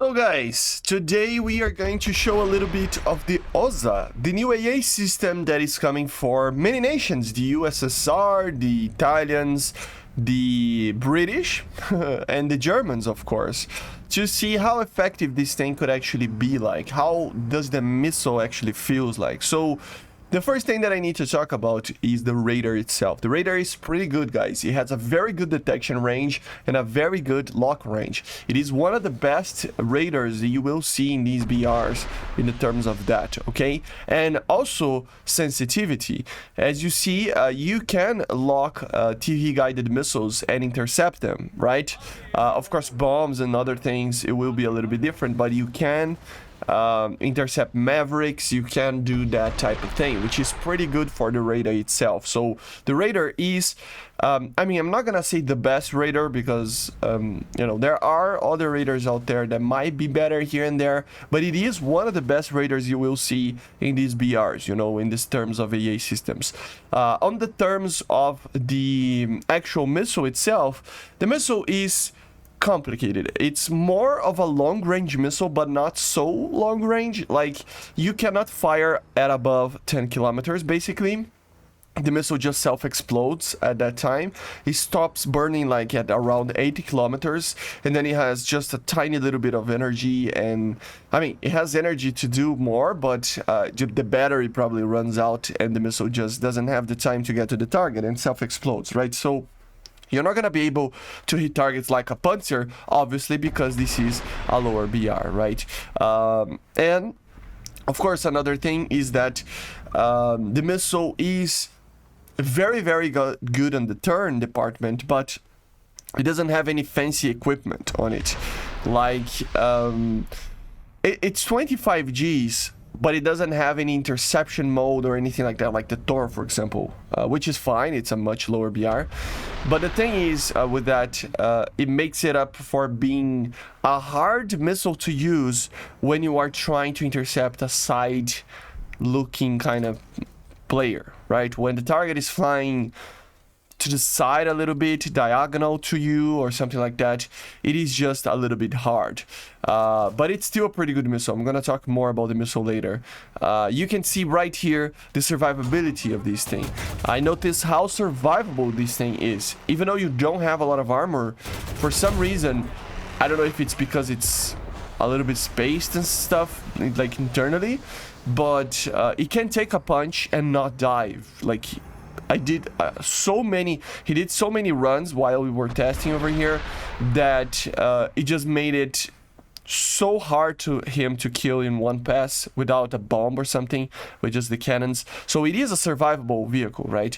So guys, today we are going to show a little bit of the OSA, the new AA system that is coming for many nations, the USSR, the Italians, the British, and the Germans, of course, to see how effective this thing could actually be like. How does the missile actually feels like? So the first thing that I need to talk about is the radar itself. The radar is pretty good, guys. It has a very good detection range and a very good lock range. It is one of the best radars that you will see in these BRs in the terms of that, okay? And also sensitivity. As you see, you can lock TV-guided missiles and intercept them, right? Of course, bombs and other things, it will be a little bit different, but you can intercept Mavericks, you can do that type of thing, which is pretty good for the radar itself. So the radar is, I mean, I'm not gonna say the best radar because, you know, there are other radars out there that might be better here and there, but it is one of the best radars you will see in these BRs, you know, in these terms of AA systems. On the terms of the actual missile itself, the missile is complicated. It's more of a long-range missile, but not so long-range. Like, you cannot fire at above 10 kilometers, basically. The missile just self-explodes at that time. It stops burning like at around 80 kilometers, and then it has just a tiny little bit of energy. And I mean, it has energy to do more, but the battery probably runs out and the missile just doesn't have the time to get to the target and self-explodes, right? So you're not going to be able to hit targets like a Panzer, obviously, because this is a lower BR, right? And, of course, another thing is that the missile is very, very good on the turn department, but it doesn't have any fancy equipment on it. Like, it's 25 Gs, but it doesn't have any interception mode or anything like that, like the Thor, for example, which is fine. It's a much lower BR. But the thing is, with that, it makes it up for being a hard missile to use when you are trying to intercept a side-looking kind of player, right? When the target is flying to the side a little bit, diagonal to you or something like that, it is just a little bit hard. But it's still a pretty good missile. I'm gonna talk more about the missile later. You can see right here the survivability of this thing. I notice how survivable this thing is. Even though you don't have a lot of armor, for some reason, I don't know if it's because it's a little bit spaced and stuff, like internally, but it can take a punch and not die. Like, I did he did so many runs while we were testing over here that it just made it so hard to him to kill in one pass without a bomb or something, with just the cannons. So it is a survivable vehicle, right?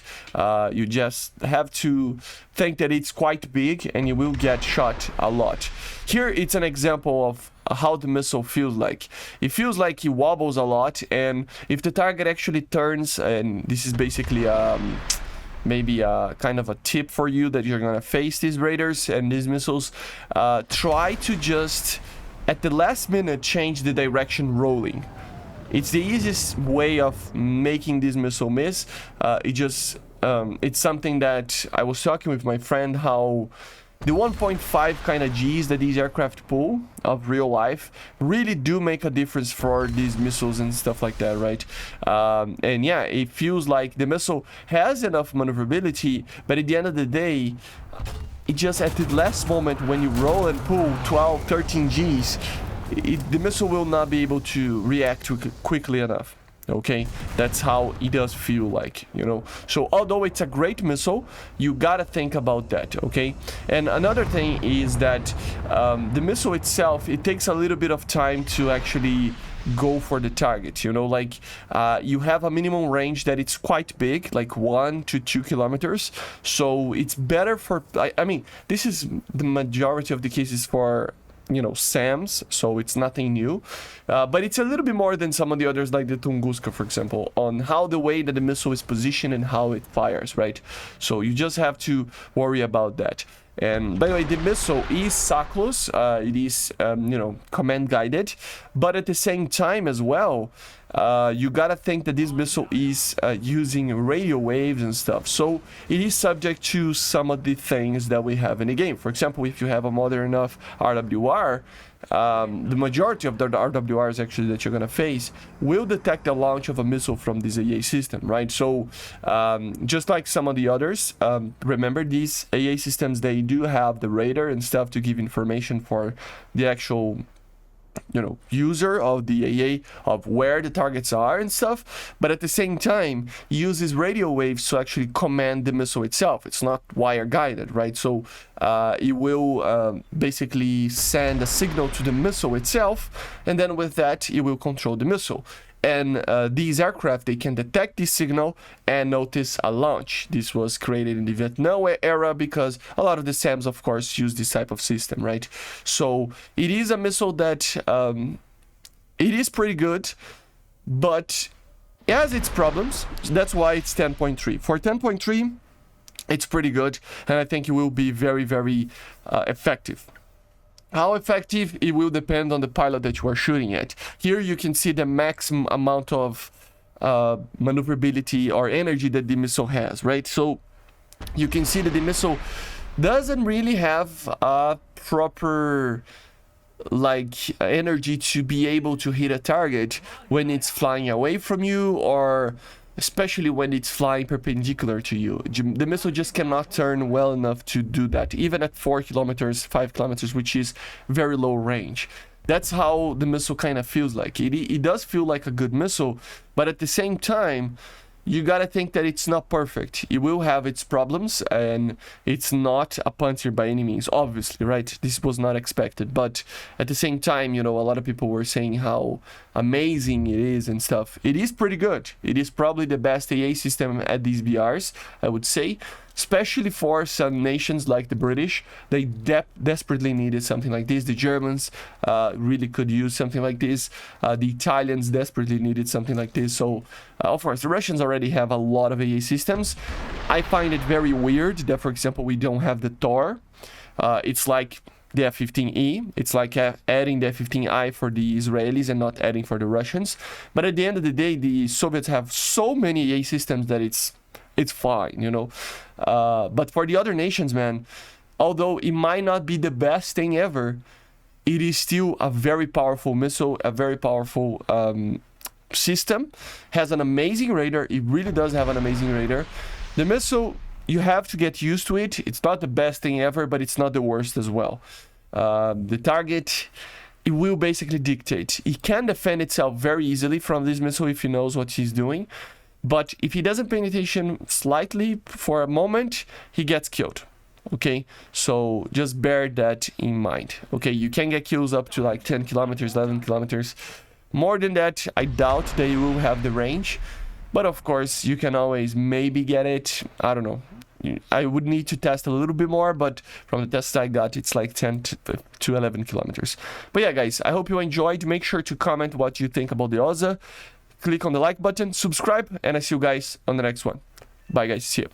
You just have to think that it's quite big and you will get shot a lot. Here it's an example of how the missile feels like. It feels like he wobbles a lot, and if the target actually turns, and this is basically maybe a kind of a tip for you that you're gonna face these radars and these missiles, try to just at the last minute change the direction rolling. It's the easiest way of making this missile miss. It's something that I was talking with my friend, how the 1.5 kind of Gs that these aircraft pull of real life really do make a difference for these missiles and stuff like that, right? And yeah, it feels like the missile has enough maneuverability, but at the end of the day, it just at the last moment when you roll and pull 12, 13 Gs, the missile will not be able to react quickly enough. Okay, that's how it does feel like, you know. So although it's a great missile, you gotta think about that, okay? And another thing is that the missile itself, it takes a little bit of time to actually go for the target, you know. Like you have a minimum range that it's quite big, like 1 to 2 kilometers. So it's better for, I mean, this is the majority of the cases for, you know, SAMs, so it's nothing new, but it's a little bit more than some of the others, like the Tunguska, for example, on how the way that the missile is positioned and how it fires, right? So you just have to worry about that. And by the way, the missile is SACLOS, it is, you know, command guided, but at the same time as well, you gotta think that this missile is using radio waves and stuff, so it is subject to some of the things that we have in the game. For example, if you have a modern enough RWR, the majority of the RWRs actually that you're gonna face will detect the launch of a missile from this AA system, right? So just like some of the others, remember these AA systems, they do have the radar and stuff to give information for the actual user of the AA of where the targets are and stuff, but at the same time uses radio waves to actually command the missile itself. It's not wire guided, right? So it will basically send a signal to the missile itself, and then with that it will control the missile. And these aircraft, they can detect this signal and notice a launch. This was created in the Vietnam era because a lot of the SAMs, of course, use this type of system, right? So it is a missile that it is pretty good, but it has its problems. So that's why it's 10.3. For 10.3, it's pretty good, and I think it will be very, very effective. How effective, it will depend on the pilot that you are shooting at. Here you can see the maximum amount of maneuverability or energy that the missile has, right? So you can see that the missile doesn't really have a proper energy to be able to hit a target when it's flying away from you, or especially when it's flying perpendicular to you. The missile just cannot turn well enough to do that, even at 4 kilometers, 5 kilometers, which is very low range. That's how the missile kind of feels like. It does feel like a good missile, but at the same time, you gotta think that it's not perfect. It will have its problems, and it's not a Panzer by any means, obviously, right? This was not expected, but at the same time, a lot of people were saying how amazing it is and stuff. It is pretty good. It is probably the best AA system at these BRs, I would say, especially for some nations like the British. They desperately needed something like this. The Germans really could use something like this. The Italians desperately needed something like this. So, of course, the Russians already have a lot of AA systems. I find it very weird that, for example, we don't have the Tor. It's like the F-15E. It's like adding the F-15I for the Israelis and not adding for the Russians. But at the end of the day, the Soviets have so many AA systems that it's fine, but for the other nations, man, although it might not be the best thing ever, it is still a very powerful missile, a very powerful system. Has an amazing radar. It really does have an amazing radar. The missile, you have to get used to it. It's not the best thing ever, but it's not the worst as well. The target, it will basically dictate. It can defend itself very easily from this missile if he knows what he's doing. But if he doesn't pay attention slightly for a moment, he gets killed. Okay, so just bear that in mind. Okay, you can get kills up to like 10 kilometers, 11 kilometers. More than that, I doubt they will have the range. But of course, you can always maybe get it. I don't know. I would need to test a little bit more, but from the tests I got, it's like 10 to 11 kilometers. But yeah, guys, I hope you enjoyed. Make sure to comment what you think about the OSA. Click on the like button, subscribe, and I see you guys on the next one. Bye, guys. See you.